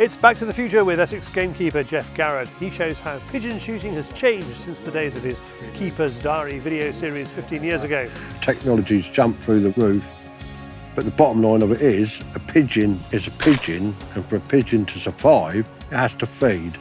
It's Back to the Future with Essex gamekeeper Geoff Garrod. He shows how pigeon shooting has changed since the days of his Keeper's Diary video series 15 years ago. Technology's jumped through the roof, but the bottom line of it is a pigeon is a pigeon, and for a pigeon to survive, it has to feed.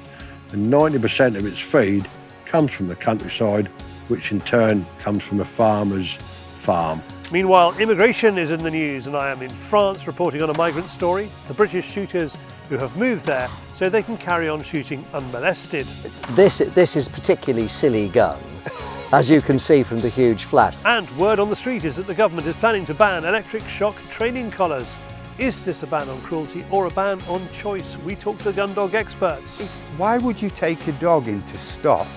And 90% of its feed comes from the countryside, which in turn comes from a farmer's farm. Meanwhile, immigration is in the news, and I am in France reporting on a migrant story. The British shooters who have moved there so they can carry on shooting unmolested. This is a particularly silly gun, as you can see from the huge flat. And word on the street is that the government is planning to ban electric shock training collars. Is this a ban on cruelty or a ban on choice? We talk to gun dog experts. Why would you take a dog into stock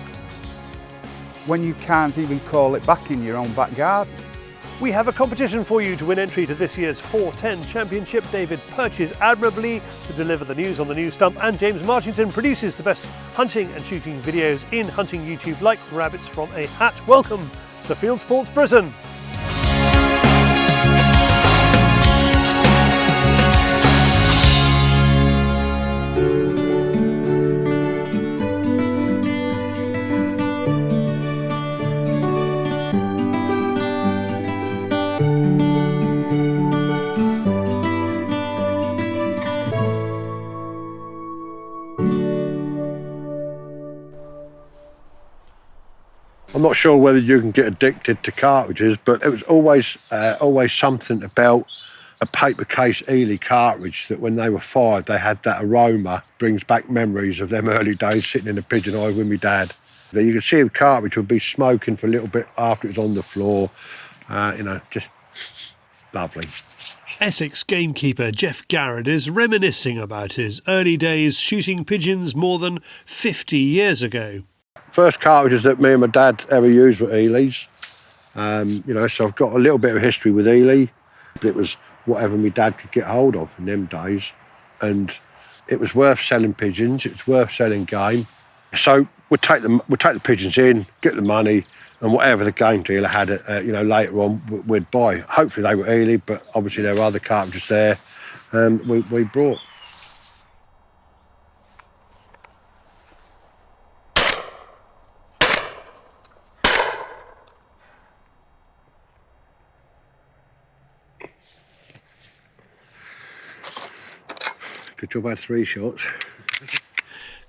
when you can't even call it back in your own back garden? We have a competition for you to win entry to this year's 410 Championship. David perches admirably to deliver the news on the new stump, and James Marchington produces the best hunting and shooting videos in hunting YouTube like rabbits from a hat. Welcome to Fieldsports Britain. I'm not sure whether you can get addicted to cartridges, but it was always something about a paper case Ely cartridge that when they were fired, they had that aroma. Brings back memories of them early days sitting in a pigeon eye with my dad. You could see a cartridge would be smoking for a little bit after it was on the floor. Just lovely. Essex gamekeeper Geoff Garrod is reminiscing about his early days shooting pigeons more than 50 years ago. First cartridges that me and my dad ever used were Ely's. So I've got a little bit of history with Ely. It was whatever my dad could get hold of in them days. And it was worth selling pigeons, it was worth selling game. So we'd take the pigeons in, get the money, and whatever the game dealer had, later on, we'd buy. Hopefully they were Ely, but obviously there were other cartridges there we brought. Good job I had 3 shots.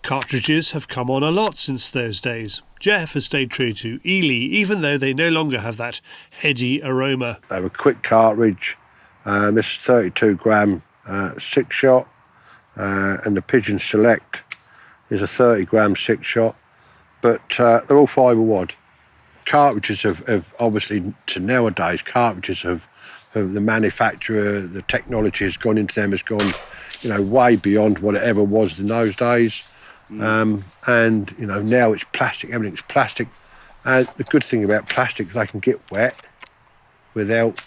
Cartridges have come on a lot since those days. Geoff has stayed true to Ely, even though they no longer have that heady aroma. They were a quick cartridge. This is 32 gram 6-shot, and the Pigeon Select is a 30 gram 6-shot, but they're all fibre wad. Cartridges have obviously, to nowadays, cartridges have the manufacturer, the technology has gone into them, has gone way beyond what it ever was in those days. Now it's plastic, everything's plastic. And the good thing about plastic is they can get wet without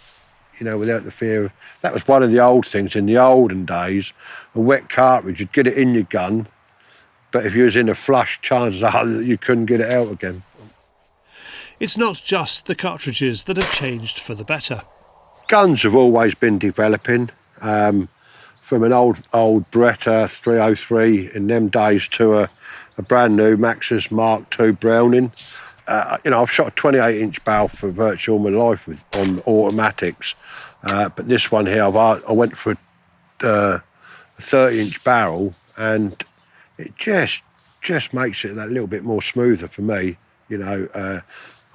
the fear of... That was one of the old things in the olden days. A wet cartridge, you'd get it in your gun, but if you was in a flush, chances are that you couldn't get it out again. It's not just the cartridges that have changed for the better. Guns have always been developing. From an old Beretta 303 in them days to a brand new Maxus Mark II Browning. I've shot a 28-inch barrel for virtually all my life on automatics, but this one here, I went for a 30-inch barrel, and it just makes it that little bit more smoother for me.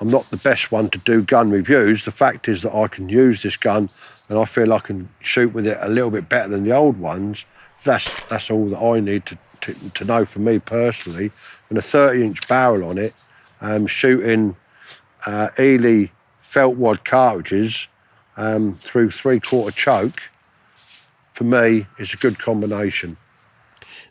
I'm not the best one to do gun reviews. The fact is that I can use this gun and I feel I can shoot with it a little bit better than the old ones. That's all that I need to know for me personally. And a 30-inch barrel on it, shooting Ely felt wad cartridges through 3/4 choke, for me, is a good combination.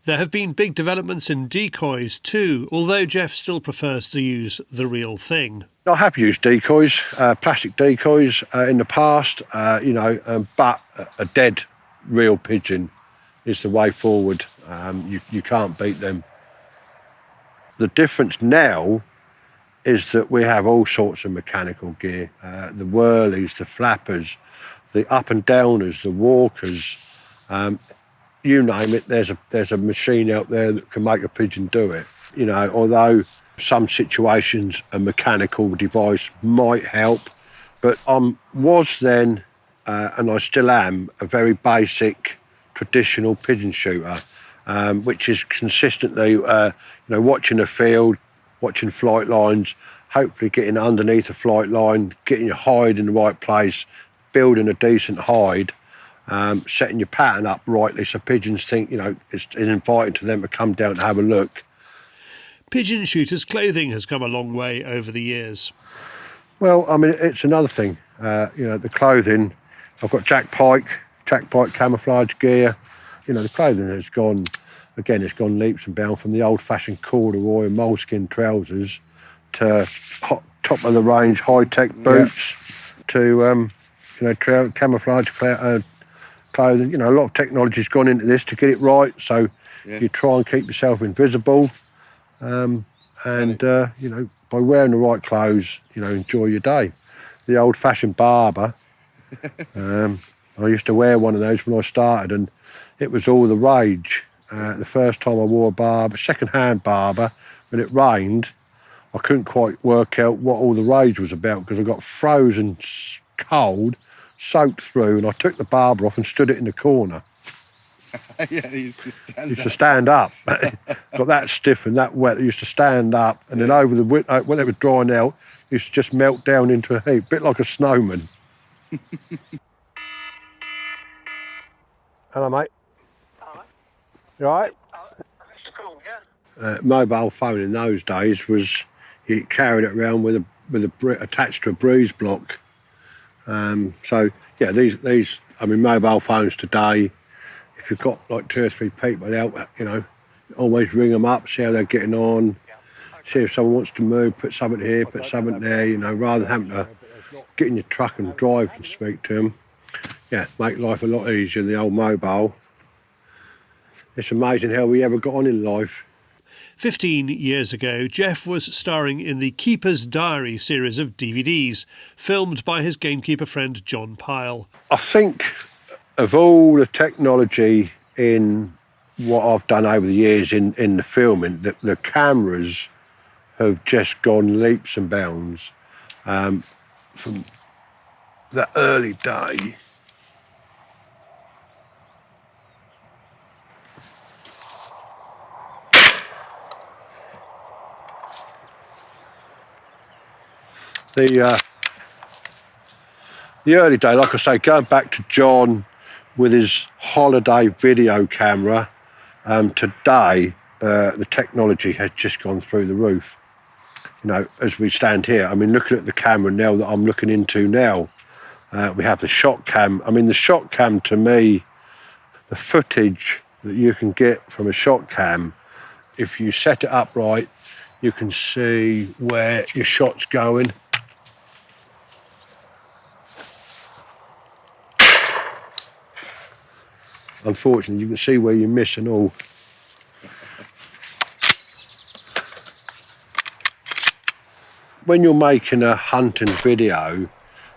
There have been big developments in decoys too, although Geoff still prefers to use the real thing. I have used decoys, plastic decoys in the past, but a dead real pigeon is the way forward. You can't beat them. The difference now is that we have all sorts of mechanical gear, the whirlies, the flappers, the up and downers, the walkers. you name it, there's a machine out there that can make a pigeon do it. You know, although some situations a mechanical device might help, but I was then, and I still am, a very basic traditional pigeon shooter, which is consistently, watching a field, watching flight lines, hopefully getting underneath a flight line, getting your hide in the right place, building a decent hide, setting your pattern up rightly so pigeons think, it's inviting to them to come down to have a look. Pigeon shooters' clothing has come a long way over the years. Well, I mean, it's another thing. The clothing, I've got Jack Pike camouflage gear. The clothing has gone, again, it's gone leaps and bounds from the old-fashioned corduroy and moleskin trousers to top of the range high-tech boots to camouflage clothing. A lot of technology's gone into this to get it right, so you try and keep yourself invisible, and by wearing the right clothes, enjoy your day. The old-fashioned barber, I used to wear one of those when I started, and it was all the rage. The first time I wore a second-hand barber, when it rained, I couldn't quite work out what all the rage was about because I got frozen cold, soaked through, and I took the barber off and stood it in the corner. Yeah, he used to stand up. Got that stiff and that wet, they used to stand up, and then over the winter, when it was drying out, it used to just melt down into a heap, a bit like a snowman. Hello, mate. Hello. You all right? It's cool, yeah. Mobile phone in those days was, you carried it around with attached to a breeze block. These mobile phones today, if you've got like 2 or 3 people out, always ring them up, see how they're getting on, see if someone wants to move, put something here, put something there, rather than having to get in your truck and drive and speak to them. Yeah, make life a lot easier than the old mobile. It's amazing how we ever got on in life. 15 years ago, Geoff was starring in the Keeper's Diary series of DVDs, filmed by his gamekeeper friend John Pyle. I think of all the technology in what I've done over the years in the filming, the cameras have just gone leaps and bounds. From that early day, the early day, like I say, going back to John with his holiday video camera, today the technology has just gone through the roof. As we stand here, looking at the camera now that I'm looking into now, we have the shot cam. The shot cam, to me, the footage that you can get from a shot cam, if you set it up right, you can see where your shot's going. Unfortunately, you can see where you miss and all. When you're making a hunting video,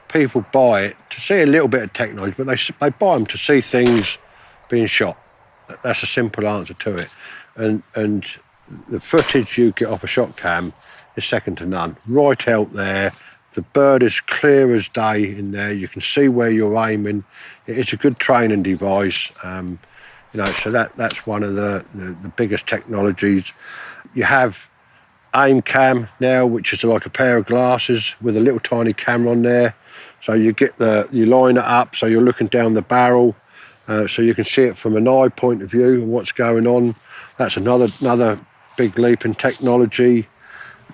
people buy it to see a little bit of technology, but they buy them to see things being shot. That's a simple answer to it. And the footage you get off a shot cam is second to none. Right out there, the bird is clear as day in there. You can see where you're aiming. It's a good training device. So that's one of the biggest technologies. You have aim cam now, which is like a pair of glasses with a little tiny camera on there. So you line it up so you're looking down the barrel, so you can see it from an eye point of view of what's going on. That's another big leap in technology.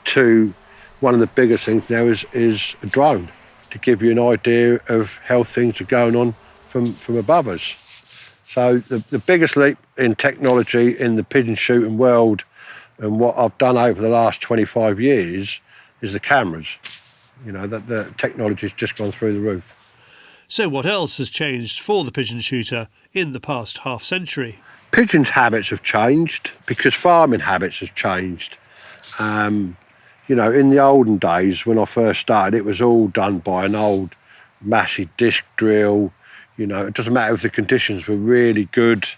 To one of the biggest things now is a drone, to give you an idea of how things are going on from above us. So the biggest leap in technology in the pigeon shooting world, and what I've done over the last 25 years, is the cameras. The technology's just gone through the roof. So what else has changed for the pigeon shooter in the past half century? Pigeons' habits have changed because farming habits have changed. In the olden days when I first started, it was all done by an old massive disc drill. It doesn't matter if the conditions were really good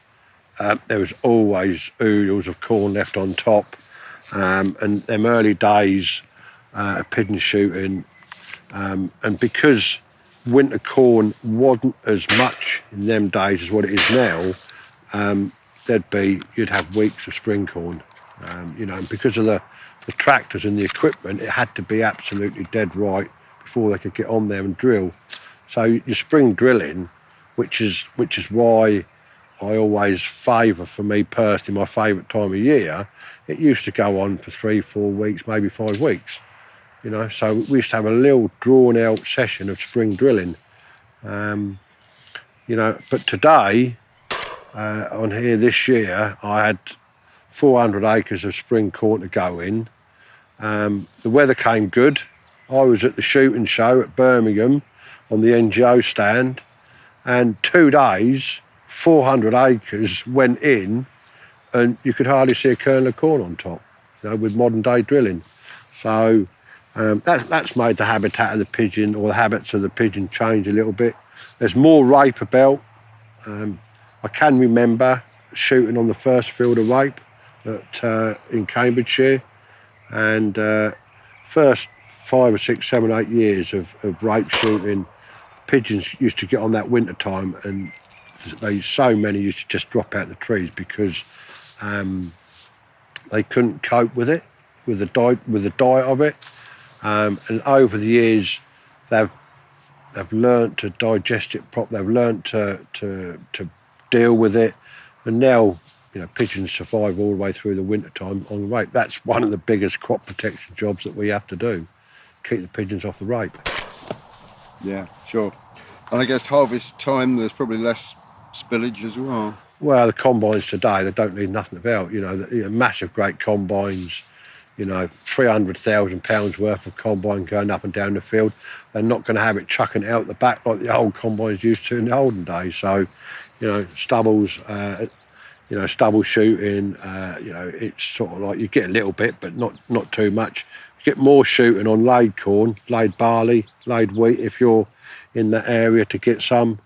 there was always oodles of corn left on top. And them early days of pigeon shooting, and because winter corn wasn't as much in them days as what it is now, you'd have weeks of spring corn, and because of the tractors and the equipment, it had to be absolutely dead right before they could get on there and drill. So your spring drilling, which is why I always favour, for me personally, my favourite time of year, it used to go on for 3-4 weeks, maybe 5 weeks. So we used to have a little drawn out session of spring drilling. But today, on here this year, I had 400 acres of spring corn to go in. The weather came good. I was at the shooting show at Birmingham on the NGO stand, and 2 days, 400 acres went in, and you could hardly see a kernel of corn on top, with modern day drilling. So that's made the habitat of the pigeon, or the habits of the pigeon, change a little bit. There's more rape about. I can remember shooting on the first field of rape in Cambridgeshire, and first 5 or 6, 7, 8 years of rape shooting, pigeons used to get on that winter time, and so many used to just drop out the trees because they couldn't cope with it, with the diet of it. And over the years, they've learnt to digest it properly. They've learnt to deal with it, and now pigeons survive all the way through the winter time on the rape. That's one of the biggest crop protection jobs that we have to do: keep the pigeons off the rape. Yeah, sure. And I guess harvest time, there's probably less spillage as well. Well, the combines today, they don't need nothing about. Massive, great combines. £300,000 worth of combine going up and down the field. They're not going to have it chucking out the back like the old combines used to in the olden days. So, stubbles, stubble shooting. It's sort of like you get a little bit, but not too much. You get more shooting on laid corn, laid barley, laid wheat if you're in that area to get some.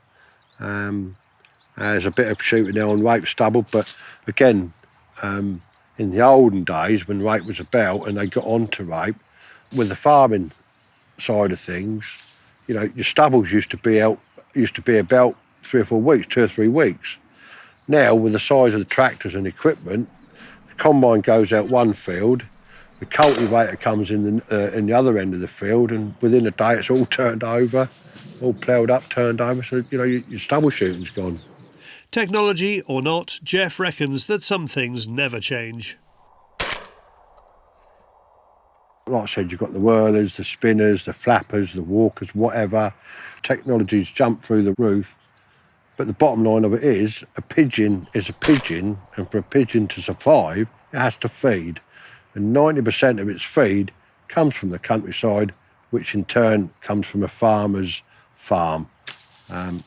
There's a bit of shooting now on rape stubble, but again, in the olden days when rape was about and they got onto rape, with the farming side of things, your stubbles used to be about 3 or 4 weeks, 2 or 3 weeks. Now, with the size of the tractors and equipment, the combine goes out one field, the cultivator comes in the other end of the field, and within a day it's all turned over, all ploughed up, turned over, so your stubble shooting's gone. Technology or not, Geoff reckons that some things never change. Like I said, you've got the whirlers, the spinners, the flappers, the walkers, whatever. Technology's jumped through the roof. But the bottom line of it is, a pigeon is a pigeon, and for a pigeon to survive, it has to feed. And 90% of its feed comes from the countryside, which in turn comes from a farmer's farm.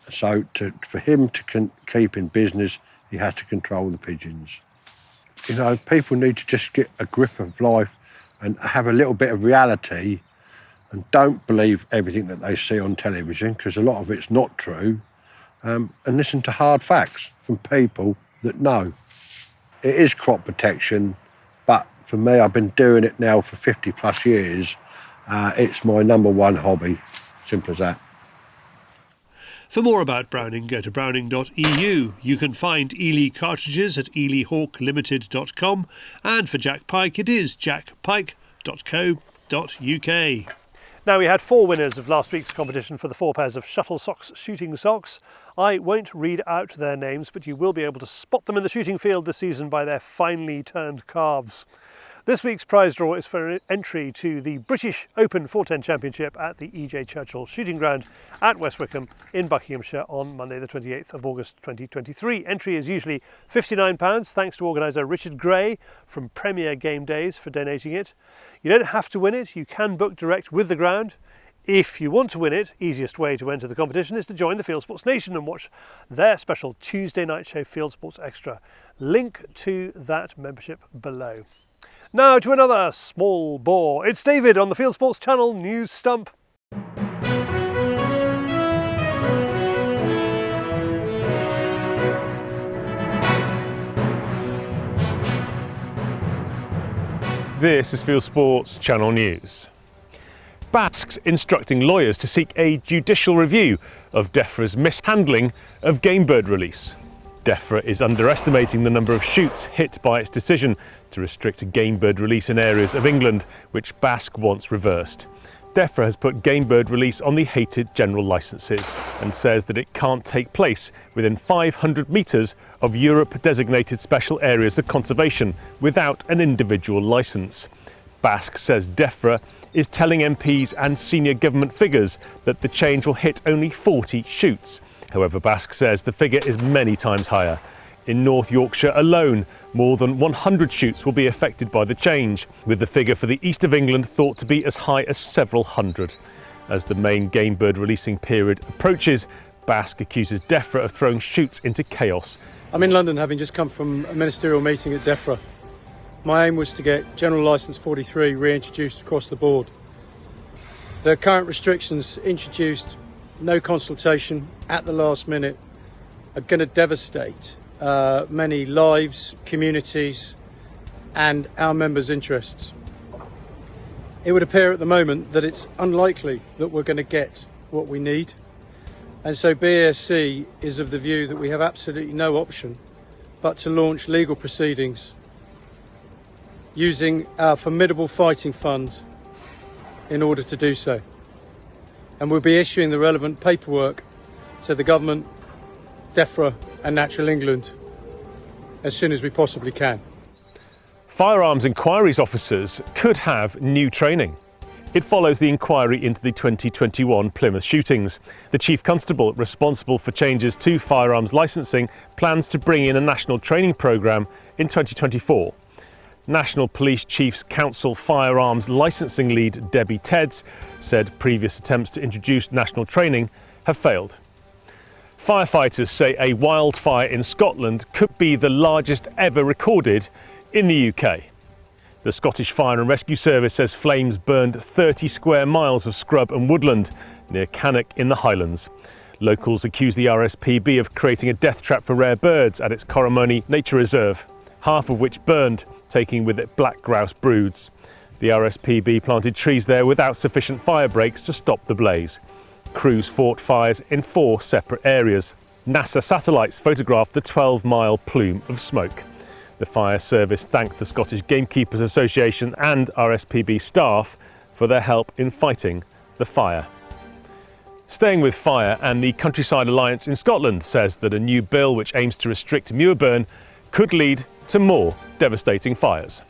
So for him to keep in business, he has to control the pigeons. People need to just get a grip of life and have a little bit of reality, and don't believe everything that they see on television, because a lot of it's not true, and listen to hard facts from people that know. It is crop protection, but for me, I've been doing it now for 50 plus years. It's my #1 hobby, simple as that. For more about Browning, go to browning.eu. You can find Ely cartridges at elyhawklimited.com, and for Jack Pike it is jackpike.co.uk. Now, we had 4 winners of last week's competition for the 4 pairs of Shuttle Socks shooting socks. I won't read out their names, but you will be able to spot them in the shooting field this season by their finely turned calves. This week's prize draw is for entry to the British Open 410 Championship at the E.J. Churchill Shooting Ground at West Wickham in Buckinghamshire on Monday the 28th of August 2023. Entry is usually £59, thanks to organiser Richard Gray from Premier Game Days for donating it. You don't have to win it, you can book direct with the ground. If you want to win it, easiest way to enter the competition is to join the Fieldsports Nation and watch their special Tuesday night show Fieldsports Extra. Link to that membership below. Now to another small bore. It's David on the Fieldsports Channel News Stump. This is Fieldsports Channel News. Basques instructing lawyers to seek a judicial review of DEFRA's mishandling of gamebird release. DEFRA is underestimating the number of shoots hit by its decision to restrict gamebird release in areas of England which Basque wants reversed. DEFRA has put gamebird release on the hated general licences and says that it can't take place within 500 metres of Europe-designated special areas of conservation without an individual licence. Basque says DEFRA is telling MPs and senior government figures that the change will hit only 40 shoots. However, Basque says the figure is many times higher. In North Yorkshire alone, more than 100 shoots will be affected by the change, with the figure for the east of England thought to be as high as several hundred. As the main gamebird releasing period approaches, Basque accuses DEFRA of throwing shoots into chaos. I'm in London, having just come from a ministerial meeting at DEFRA. My aim was to get General Licence 43 reintroduced across the board. The current restrictions introduced, no consultation at the last minute, are going to devastate many lives, communities and our members' interests. It would appear at the moment that it's unlikely that we're going to get what we need, and so BASC is of the view that we have absolutely no option but to launch legal proceedings using our formidable fighting fund in order to do so. And we'll be issuing the relevant paperwork to the government, DEFRA and Natural England as soon as we possibly can. Firearms inquiries officers could have new training. It follows the inquiry into the 2021 Plymouth shootings. The Chief Constable responsible for changes to firearms licensing plans to bring in a national training programme in 2024. National Police Chiefs Council Firearms Licensing Lead Debbie Tedds said previous attempts to introduce national training have failed. Firefighters say a wildfire in Scotland could be the largest ever recorded in the UK. The Scottish Fire and Rescue Service says flames burned 30 square miles of scrub and woodland near Cannock in the Highlands. Locals accuse the RSPB of creating a death trap for rare birds at its Coromony Nature Reserve, half of which burned, taking with it black grouse broods. The RSPB planted trees there without sufficient fire breaks to stop the blaze. Crews fought fires in 4 separate areas. NASA satellites photographed the 12-mile plume of smoke. The fire service thanked the Scottish Gamekeepers Association and RSPB staff for their help in fighting the fire. Staying with fire, and the Countryside Alliance in Scotland says that a new bill which aims to restrict muir burn could lead to more devastating fires.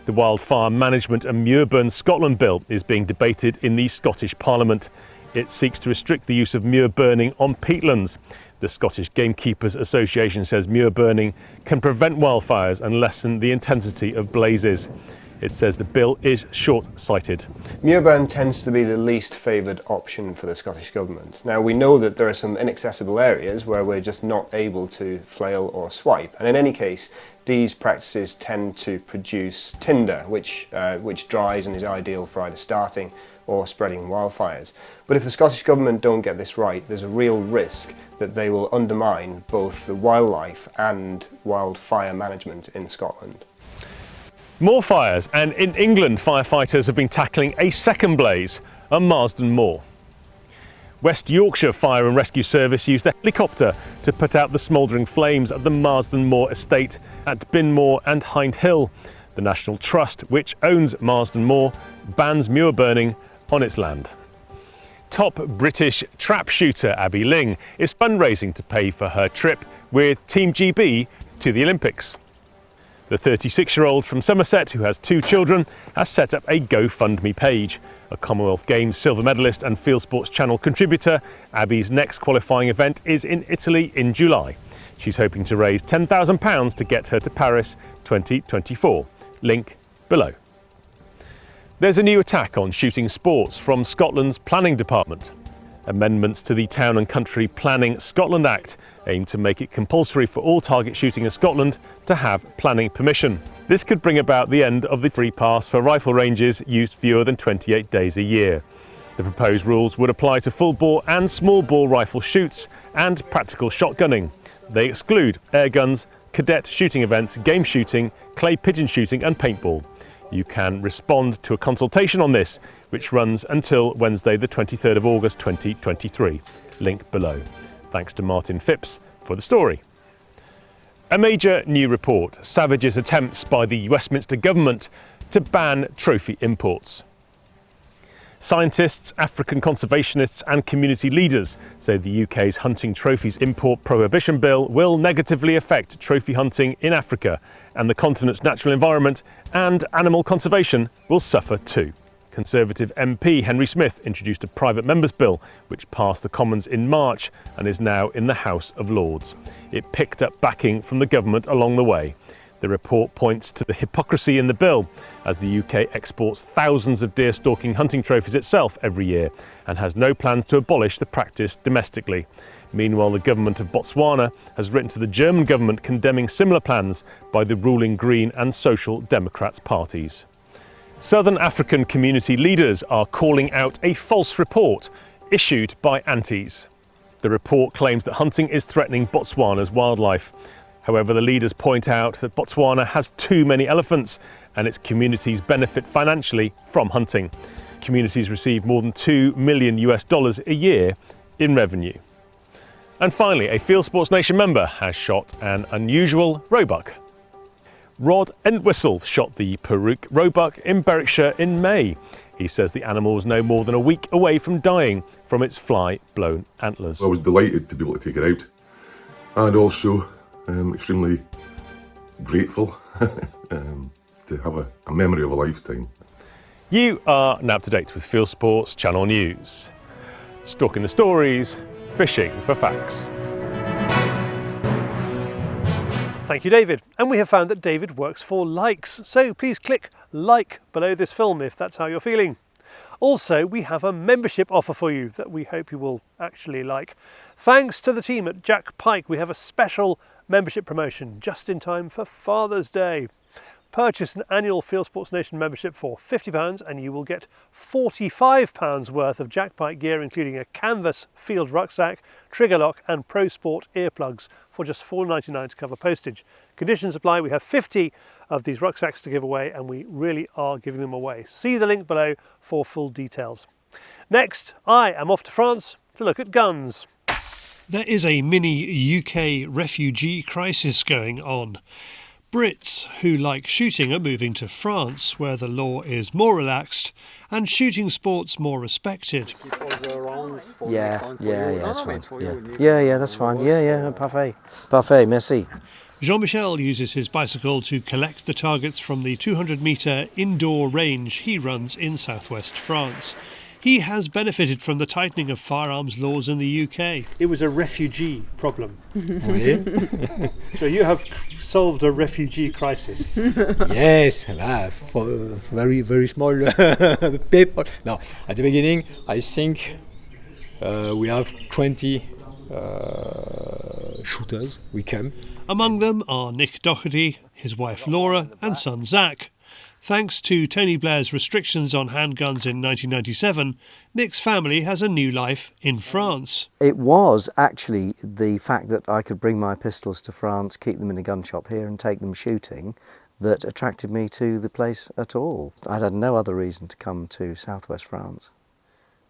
The Wildfire Management and Muir Burn Scotland Bill is being debated in the Scottish Parliament. It seeks to restrict the use of muir burning on peatlands. The Scottish Gamekeepers Association says muir burning can prevent wildfires and lessen the intensity of blazes. It says the bill is short-sighted. Muir burn tends to be the least favoured option for the Scottish Government. Now, we know that there are some inaccessible areas where we're just not able to flail or swipe, and in any case these practices tend to produce tinder, which dries and is ideal for either starting or spreading wildfires. But if the Scottish Government don't get this right, there's a real risk that they will undermine both the wildlife and wildfire management in Scotland. More fires, and in England firefighters have been tackling a second blaze on Marsden Moor. West Yorkshire Fire and Rescue Service used a helicopter to put out the smouldering flames at the Marsden Moor estate at Binmore and Hind Hill. The National Trust, which owns Marsden Moor, bans muir burning on its land. Top British trap shooter Abby Ling is fundraising to pay for her trip with Team GB to the Olympics. The 36-year-old from Somerset, who has 2 children, has set up a GoFundMe page. A Commonwealth Games silver medalist and Fieldsports Channel contributor, Abby's next qualifying event is in Italy in July. She's hoping to raise £10,000 to get her to Paris 2024. Link below. There's a new attack on shooting sports from Scotland's Planning Department. Amendments to the Town and Country Planning Scotland Act aim to make it compulsory for all target shooting in Scotland to have planning permission. This could bring about the end of the free pass for rifle ranges used fewer than 28 days a year. The proposed rules would apply to full bore and small bore rifle shoots and practical shotgunning. They exclude air guns, cadet shooting events, game shooting, clay pigeon shooting and paintball. You can respond to a consultation on this, which runs until Wednesday the 23rd of August 2023. Link below. Thanks to Martin Phipps for the story. A major new report savages attempts by the Westminster government to ban trophy imports. Scientists, African conservationists and community leaders say the UK's hunting trophies import prohibition bill will negatively affect trophy hunting in Africa, and the continent's natural environment and animal conservation will suffer too. Conservative MP Henry Smith introduced a private member's bill which passed the Commons in March and is now in the House of Lords. It picked up backing from the government along the way. The report points to the hypocrisy in the bill, as the UK exports thousands of deer stalking hunting trophies itself every year and has no plans to abolish the practice domestically. Meanwhile, the government of Botswana has written to the German government condemning similar plans by the ruling Green and Social Democrats parties. Southern African community leaders are calling out a false report issued by Antis. The report claims that hunting is threatening Botswana's wildlife. However, the leaders point out that Botswana has too many elephants and its communities benefit financially from hunting. Communities receive more than $2 million a year in revenue. And finally, a Fieldsports Nation member has shot an unusual roebuck. Rod Entwistle shot the Peruke roebuck in Berwickshire in May. He says the animal was no more than a week away from dying from its fly-blown antlers. I was delighted to be able to take it out, and also extremely grateful to have a memory of a lifetime. You are now up to date with Fieldsports Channel News. Stalking the stories, fishing for facts. Thank you, David. And we have found that David works for likes, so please click like below this film if that's how you're feeling. Also, we have a membership offer for you that we hope you will actually like. Thanks to the team at Jack Pike, we have a special membership promotion just in time for Father's Day. Purchase an annual Fieldsports Nation membership for £50 and you will get £45 worth of Jack Pike gear, including a canvas field rucksack, trigger lock and Pro Sport earplugs for just £4.99 to cover postage. Conditions apply. We have 50 of these rucksacks to give away and we really are giving them away. See the link below for full details. Next, I am off to France to look at guns. There is a mini UK refugee crisis going on. Brits who like shooting are moving to France, where the law is more relaxed and shooting sports more respected. Yeah, that's fine. Yeah, that's fine. Yeah, parfait, merci. Jean-Michel uses his bicycle to collect the targets from the 200-metre indoor range he runs in southwest France. He has benefited from the tightening of firearms laws in the UK. It was a refugee problem. So you have solved a refugee crisis. Yes, for very, very small people. No, at the beginning, I think we have 20 shooters. We came. Among them are Nick Doherty, his wife Laura and son Zach. Thanks to Tony Blair's restrictions on handguns in 1997, Nick's family has a new life in France. It was actually the fact that I could bring my pistols to France, keep them in a gun shop here and take them shooting that attracted me to the place at all. I'd had no other reason to come to southwest France.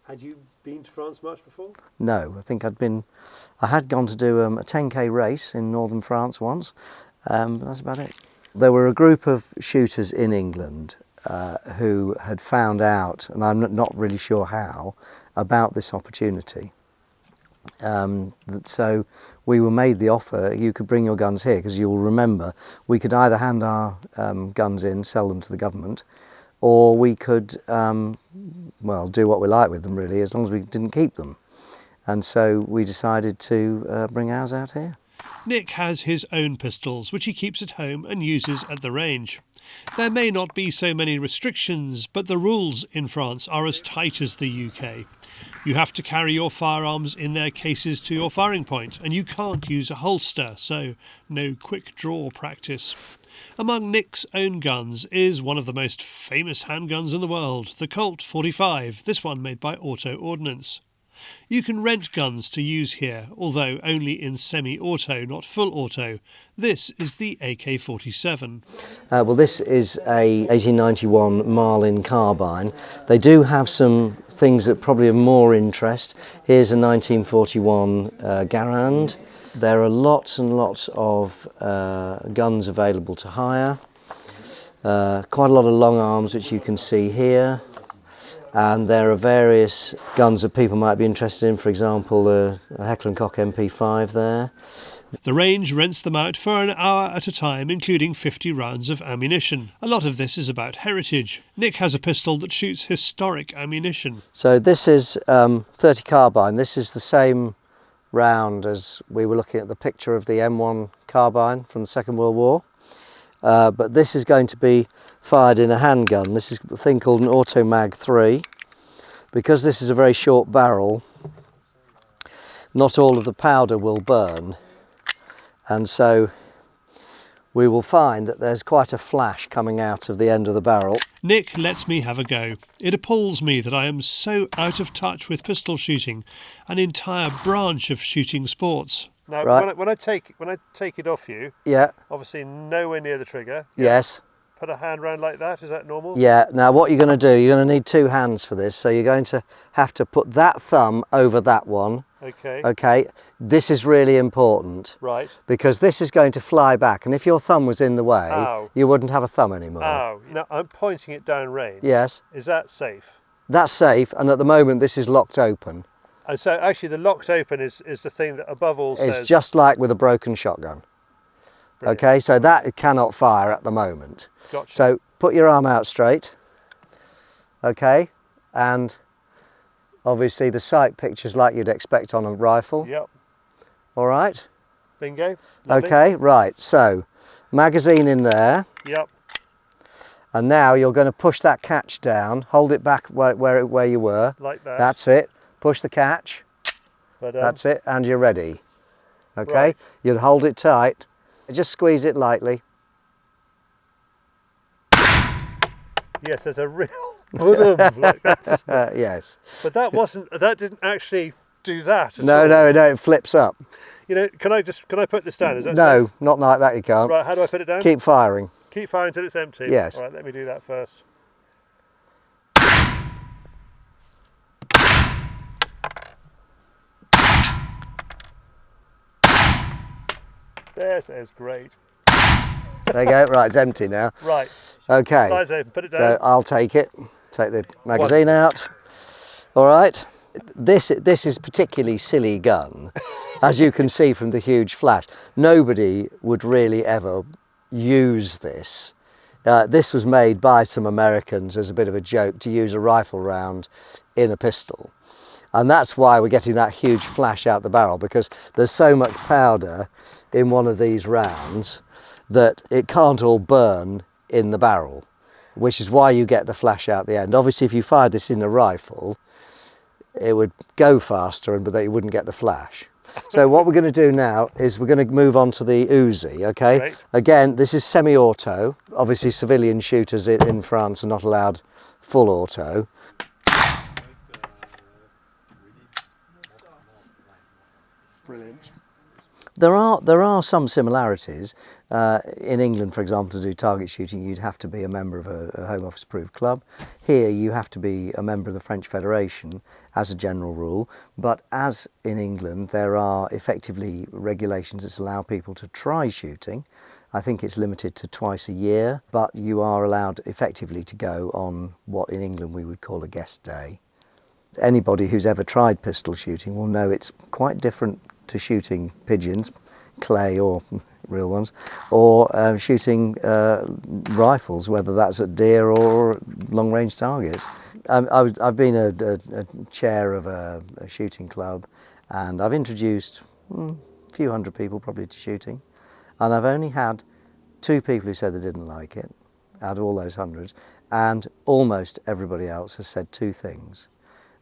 Had you been to France much before? No, I had gone to do a 10k race in northern France once, but that's about it. There were a group of shooters in England who had found out, and I'm not really sure how, about this opportunity. So we were made the offer, you could bring your guns here, because you'll remember we could either hand our guns in, sell them to the government, or we could, do what we like with them really, as long as we didn't keep them. And so we decided to bring ours out here. Nick has his own pistols, which he keeps at home and uses at the range. There may not be so many restrictions, but the rules in France are as tight as the UK. You have to carry your firearms in their cases to your firing point, and you can't use a holster, so no quick draw practice. Among Nick's own guns is one of the most famous handguns in the world, the Colt 45, this one made by Auto Ordnance. You can rent guns to use here, although only in semi-auto, not full auto. This is the AK-47. Well, this is a 1891 Marlin carbine. They do have some things that probably of more interest. Here's a 1941 Garand. There are lots and lots of guns available to hire. Quite a lot of long arms, which you can see here. And there are various guns that people might be interested in, for example, a Heckler & Koch MP5 there. The range rents them out for an hour at a time, including 50 rounds of ammunition. A lot of this is about heritage. Nick has a pistol that shoots historic ammunition. So this is 30 carbine. This is the same round as we were looking at the picture of the M1 carbine from the Second World War. But this is going to be fired in a handgun. This is a thing called an Auto Mag 3. Because this is a very short barrel, not all of the powder will burn. And so we will find that there's quite a flash coming out of the end of the barrel. Nick lets me have a go. It appalls me that I am so out of touch with pistol shooting, an entire branch of shooting sports. Now, right. when I take it off you, yeah, obviously nowhere near the trigger. Yes. Put a hand round like that, is that normal? Yeah, now what you're going to do, you're going to need two hands for this, so you're going to have to put that thumb over that one. Okay. Okay, this is really important. Right. Because this is going to fly back, and if your thumb was in the way, ow, you wouldn't have a thumb anymore. Ow. Now, I'm pointing it down range. Yes. Is that safe? That's safe, and at the moment this is locked open. And so actually the locked open is the thing that above all says... It's just like with a broken shotgun. Brilliant. Okay, so that cannot fire at the moment. Gotcha. So put your arm out straight. Okay, and obviously the sight picture's like you'd expect on a rifle. Yep. All right. Bingo. Lovely. Okay, right, so magazine in there. Yep. And now you're going to push that catch down, hold it back where you were. Like that. That's it. Push the catch. That's it, and you're ready. Okay, right. You'll hold it tight. Just squeeze it lightly. Yes, there's a real like that. Yes. But that didn't actually do that. No, it flips up. You know, can I put this down? Is that no, safe? Not like that. You can't. Right, how do I put it down? Keep firing. Keep firing until it's empty. Yes. All right, let me do that first. This is great. There you go. Right, it's empty now. Right. Okay. Slides open. Put it down. So I'll take it. Take the magazine out. All right. This is particularly silly gun, as you can see from the huge flash. Nobody would really ever use this. This was made by some Americans as a bit of a joke to use a rifle round in a pistol. And that's why we're getting that huge flash out the barrel, because there's so much powder in one of these rounds that it can't all burn in the barrel, which is why you get the flash out the end. Obviously, if you fired this in a rifle, it would go faster, but you wouldn't get the flash. So what we're going to do now is we're going to move on to the Uzi, okay? Right. Again, this is semi-auto. Obviously, civilian shooters in France are not allowed full auto. Brilliant. There are some similarities. In England, for example, to do target shooting, you'd have to be a member of a Home Office approved club. Here, you have to be a member of the French Federation as a general rule. But as in England, there are effectively regulations that allow people to try shooting. I think it's limited to twice a year, but you are allowed effectively to go on what in England we would call a guest day. Anybody who's ever tried pistol shooting will know it's quite different to shooting pigeons, clay or real ones, or shooting rifles, whether that's at deer or long-range targets. I've been a chair of a shooting club, and I've introduced a few hundred people probably to shooting, and I've only had 2 people who said they didn't like it out of all those hundreds, and almost everybody else has said 2 things.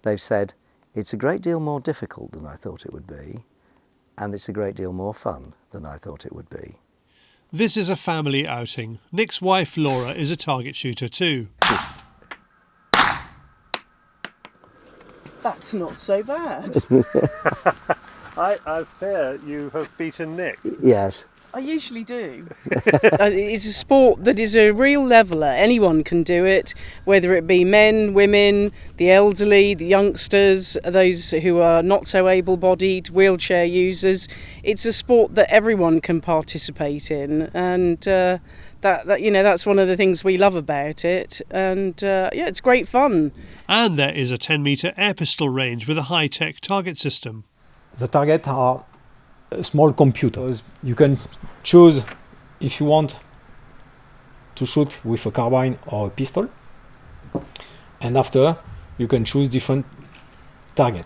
They've said, it's a great deal more difficult than I thought it would be, and it's a great deal more fun than I thought it would be. This is a family outing. Nick's wife Laura is a target shooter too. That's not so bad. I fear you have beaten Nick. Yes. I usually do. It's a sport that is a real leveller. Anyone can do it, whether it be men, women, the elderly, the youngsters, those who are not so able-bodied, wheelchair users. It's a sport that everyone can participate in, and that's one of the things we love about it. And it's great fun. And there is a 10-metre air pistol range with a high-tech target system. The targets are small computers. You can choose if you want to shoot with a carbine or a pistol, and after you can choose different target.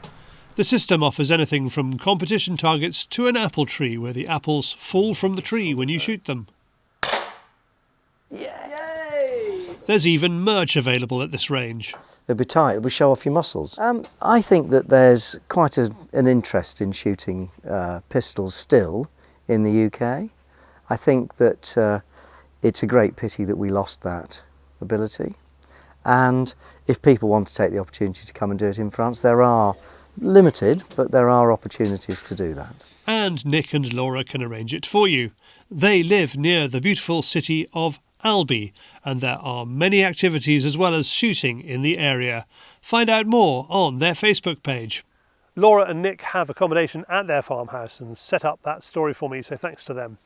The system offers anything from competition targets to an apple tree where the apples fall from the tree when you shoot them. Yay! There's even merch available at this range. It'd be tight, it would show off your muscles. I think that there's quite an interest in shooting pistols still in the UK. I think that it's a great pity that we lost that ability. And if people want to take the opportunity to come and do it in France, there are limited, but there are opportunities to do that. And Nick and Laura can arrange it for you. They live near the beautiful city of Albi, and there are many activities as well as shooting in the area. Find out more on their Facebook page. Laura and Nick have accommodation at their farmhouse and set up that story for me, so thanks to them.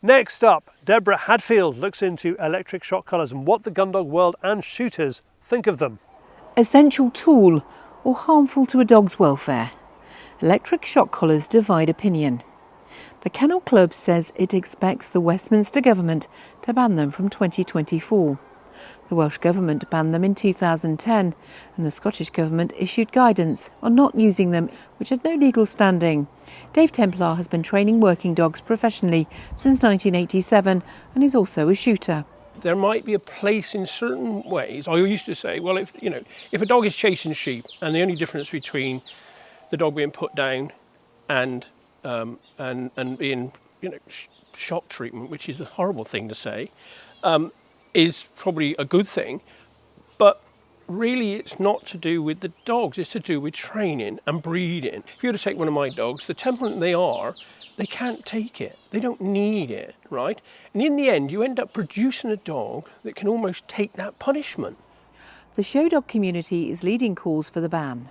Next up, Deborah Hadfield looks into electric shock collars and what the gun dog world and shooters think of them. Essential tool or harmful to a dog's welfare? Electric shock collars divide opinion. The Kennel Club says it expects the Westminster government to ban them from 2024. The Welsh Government banned them in 2010 and the Scottish Government issued guidance on not using them, which had no legal standing. Dave Templar has been training working dogs professionally since 1987 and is also a shooter. There might be a place in certain ways. I used to say, well, if a dog is chasing sheep and the only difference between the dog being put down and being, shock treatment, which is a horrible thing to say, is probably a good thing, but really it's not to do with the dogs, it's to do with training and breeding. If you were to take one of my dogs, the temperament they are, they can't take it, they don't need it, right? And in the end you end up producing a dog that can almost take that punishment. The show dog community is leading calls for the ban.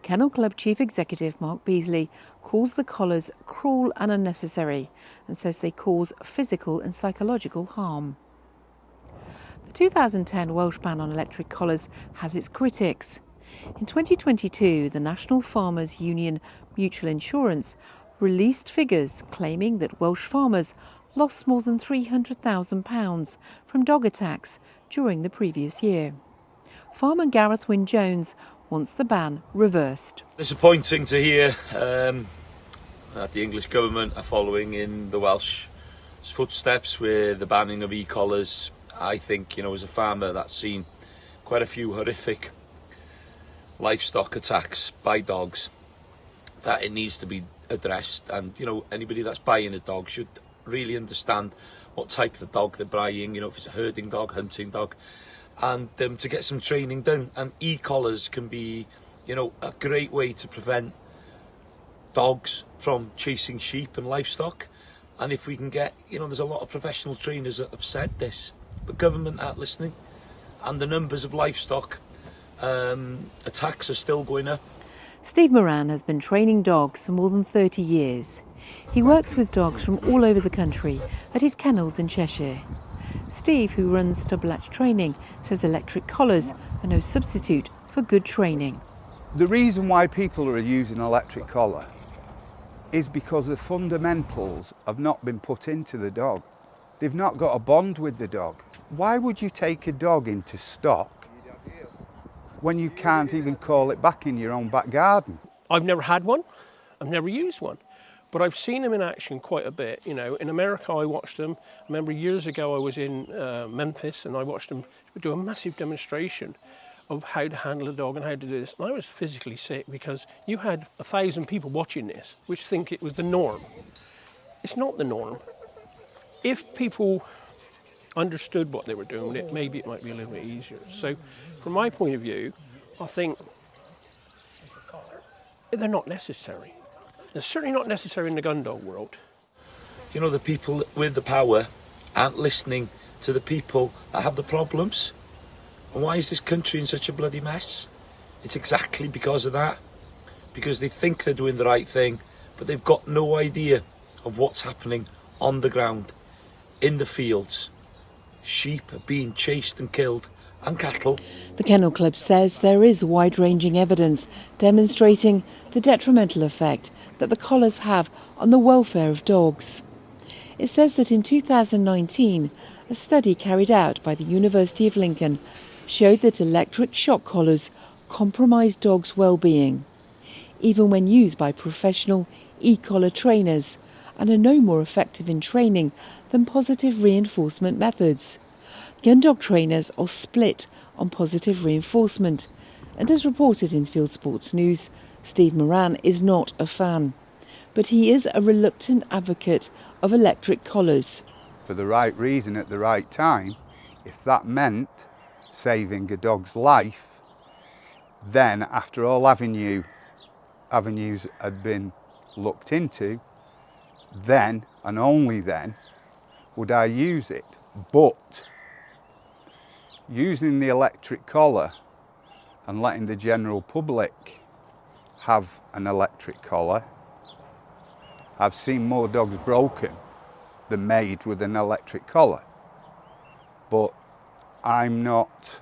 Kennel Club Chief Executive Mark Beasley calls the collars cruel and unnecessary and says they cause physical and psychological harm. The 2010 Welsh ban on electric collars has its critics. In 2022, the National Farmers Union Mutual Insurance released figures claiming that Welsh farmers lost more than £300,000 from dog attacks during the previous year. Farmer Gareth Wynne-Jones wants the ban reversed. Disappointing to hear that the English government are following in the Welsh footsteps with the banning of e-collars. I think, as a farmer that's seen quite a few horrific livestock attacks by dogs, that it needs to be addressed. And, anybody that's buying a dog should really understand what type of dog they're buying, if it's a herding dog, hunting dog, and to get some training done. And e-collars can be, a great way to prevent dogs from chasing sheep and livestock. And if we can get, there's a lot of professional trainers that have said this, but government aren't listening, and the numbers of livestock attacks are still going up. Steve Moran has been training dogs for more than 30 years. He works with dogs from all over the country at his kennels in Cheshire. Steve, who runs Stublatch Training, says electric collars are no substitute for good training. The reason why people are using an electric collar is because the fundamentals have not been put into the dog. They've not got a bond with the dog. Why would you take a dog into stock when you can't even call it back in your own back garden? I've never had one, I've never used one, but I've seen them in action quite a bit. In America I watched them. I remember years ago I was in Memphis and I watched them do a massive demonstration of how to handle a dog and how to do this. And I was physically sick because you had 1,000 people watching this which think it was the norm. It's not the norm. If people understood what they were doing with it, maybe it might be a little bit easier. So from my point of view, I think they're not necessary. They're certainly not necessary in the gun dog world. You know, the people with the power aren't listening to the people that have the problems. And why is this country in such a bloody mess? It's exactly because of that. Because they think they're doing the right thing, but they've got no idea of what's happening on the ground, in the fields. Sheep are being chased and killed, and cattle. The Kennel Club says there is wide-ranging evidence demonstrating the detrimental effect that the collars have on the welfare of dogs. It says that in 2019, a study carried out by the University of Lincoln showed that electric shock collars compromise dogs' well-being, even when used by professional e-collar trainers, and are no more effective in training than positive reinforcement methods. Gun dog trainers are split on positive reinforcement, and as reported in Fieldsports News, Steve Moran is not a fan. But he is a reluctant advocate of electric collars. For the right reason at the right time, if that meant saving a dog's life, then after all avenues had been looked into, then and only then would I use it. But using the electric collar and letting the general public have an electric collar, I've seen more dogs broken than made with an electric collar. But I'm not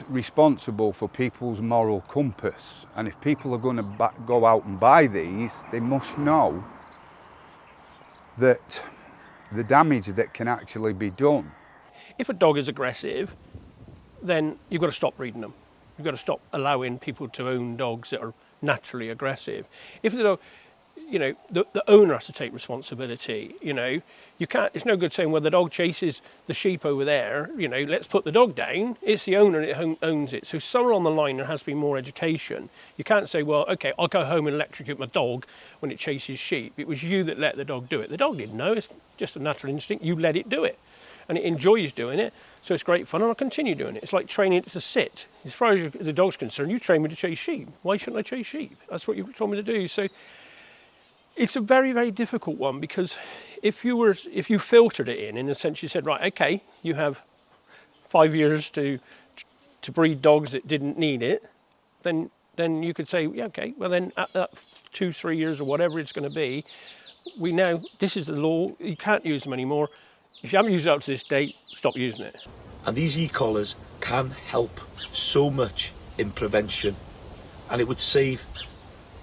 responsible for people's moral compass, and if people are going to go out and buy these, they must know that the damage that can actually be done. If a dog is aggressive, then you've got to stop breeding them. You've got to stop allowing people to own dogs that are naturally aggressive. If the dog, you know, the owner has to take responsibility. You know, you can't. It's no good saying, well, the dog chases the sheep over there. You know, let's put the dog down. It's the owner that owns it. So somewhere on the line there has to be more education. You can't say, well, okay, I'll go home and electrocute my dog when it chases sheep. It was you that let the dog do it. The dog didn't know. It's just a natural instinct. You let it do it, and it enjoys doing it. So it's great fun, and I'll continue doing it. It's like training it to sit. As far as the dog's concerned, you train me to chase sheep. Why shouldn't I chase sheep? That's what you told me to do. So it's a very, very difficult one, because if you filtered it in a sense, you said, right, okay, you have 5 years to breed dogs that didn't need it, then you could say, yeah, okay, well then at that 2-3 years or whatever it's going to be, this is the law, you can't use them anymore. If you haven't used it up to this date, stop using it. And these e-collars can help so much in prevention, and it would save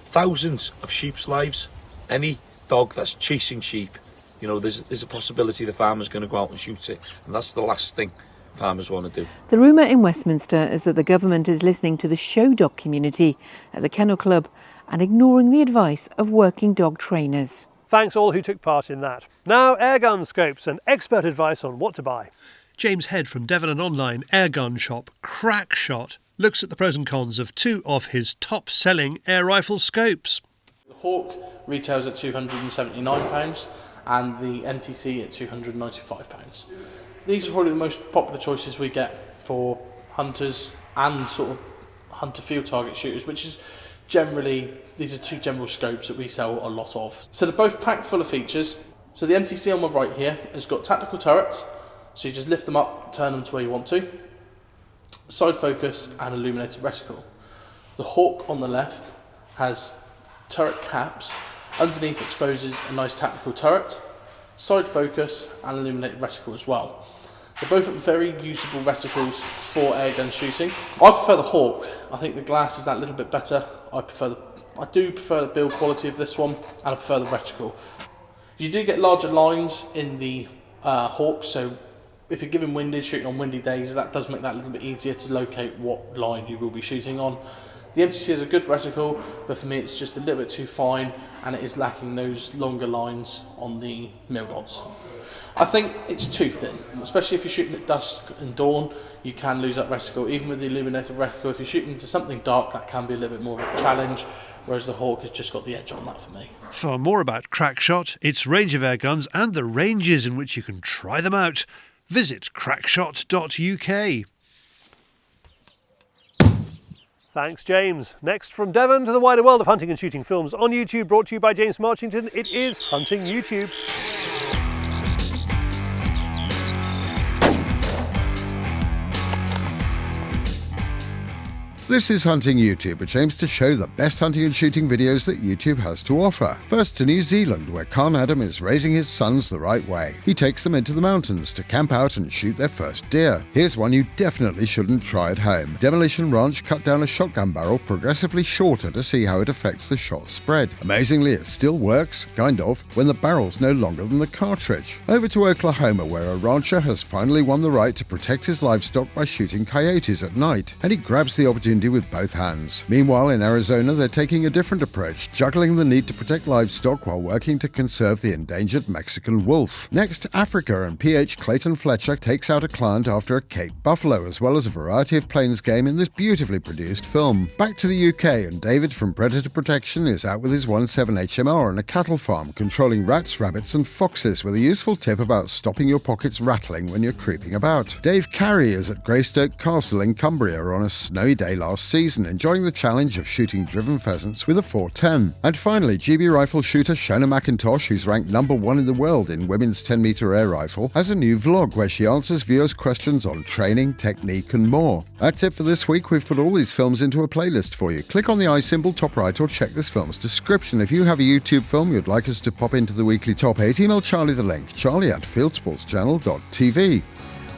thousands of sheep's lives. Any dog that's chasing sheep, you know, there's a possibility the farmer's going to go out and shoot it, and that's the last thing farmers want to do. The rumour in Westminster is that the government is listening to the show dog community at the Kennel Club and ignoring the advice of working dog trainers. Thanks all who took part in that. Now, airgun scopes and expert advice on what to buy. James Head from Devon and online airgun shop Crackshot looks at the pros and cons of two of his top-selling air rifle scopes. The Hawk retails at £279 and the NTC at £295. These are probably the most popular choices we get for hunters and sort of hunter field target shooters, which is generally, these are two general scopes that we sell a lot of. So they're both packed full of features. So the MTC on my right here has got tactical turrets, so you just lift them up, turn them to where you want to, side focus and illuminated reticle. The Hawk on the left has turret caps, underneath exposes a nice tactical turret, side focus and illuminated reticle as well. They're both very usable reticles for airgun shooting. I prefer the Hawk. I think the glass is that little bit better. I do prefer the build quality of this one, and I prefer the reticle. You do get larger lines in the Hawk, so if you're given windage, shooting on windy days, that does make that a little bit easier to locate what line you will be shooting on. The MTC is a good reticle, but for me it's just a little bit too fine, and it is lacking those longer lines on the mill dots. I think it's too thin, especially if you're shooting at dusk and dawn, you can lose that reticle. Even with the illuminated reticle, if you're shooting into something dark, that can be a little bit more of a challenge, whereas the Hawk has just got the edge on that for me. For more about Crackshot, its range of airguns and the ranges in which you can try them out, visit crackshot.uk. Thanks, James. Next, from Devon to the wider world of hunting and shooting films on YouTube, brought to you by James Marchington, it is Hunting YouTube. This is Hunting YouTube, which aims to show the best hunting and shooting videos that YouTube has to offer. First to New Zealand, where Con Adam is raising his sons the right way. He takes them into the mountains to camp out and shoot their first deer. Here's one you definitely shouldn't try at home. Demolition Ranch cut down a shotgun barrel progressively shorter to see how it affects the shot spread. Amazingly, it still works, kind of, when the barrel's no longer than the cartridge. Over to Oklahoma, where a rancher has finally won the right to protect his livestock by shooting coyotes at night, and he grabs the opportunity with both hands. Meanwhile, in Arizona, they're taking a different approach, juggling the need to protect livestock while working to conserve the endangered Mexican wolf. Next, Africa, and PH Clayton Fletcher takes out a client after a Cape buffalo, as well as a variety of plains game in this beautifully produced film. Back to the UK, and David from Predator Protection is out with his 1.7 HMR on a cattle farm, controlling rats, rabbits and foxes, with a useful tip about stopping your pockets rattling when you're creeping about. Dave Carey is at Greystoke Castle in Cumbria on a snowy day last season, enjoying the challenge of shooting driven pheasants with a 410. And finally, GB rifle shooter Shona McIntosh, who's ranked #1 in the world in women's 10-meter air rifle, has a new vlog where she answers viewers' questions on training, technique and more. That's it for this week. We've put all these films into a playlist for you. Click on the I symbol top right or check this film's description. If you have a YouTube film you'd like us to pop into the weekly top 8, email Charlie the link, charlie@fieldsportschannel.tv.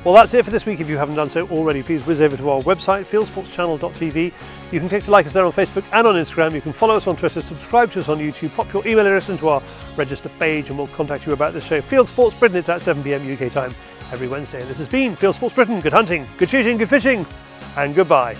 Well, that's it for this week. If you haven't done so already, please whiz over to our website, fieldsportschannel.tv. You can click to like us there on Facebook and on Instagram. You can follow us on Twitter, subscribe to us on YouTube, pop your email address into our register page, and we'll contact you about this show. Fieldsports Britain, it's at 7 p.m. UK time every Wednesday. And this has been Fieldsports Britain. Good hunting, good shooting, good fishing, and goodbye.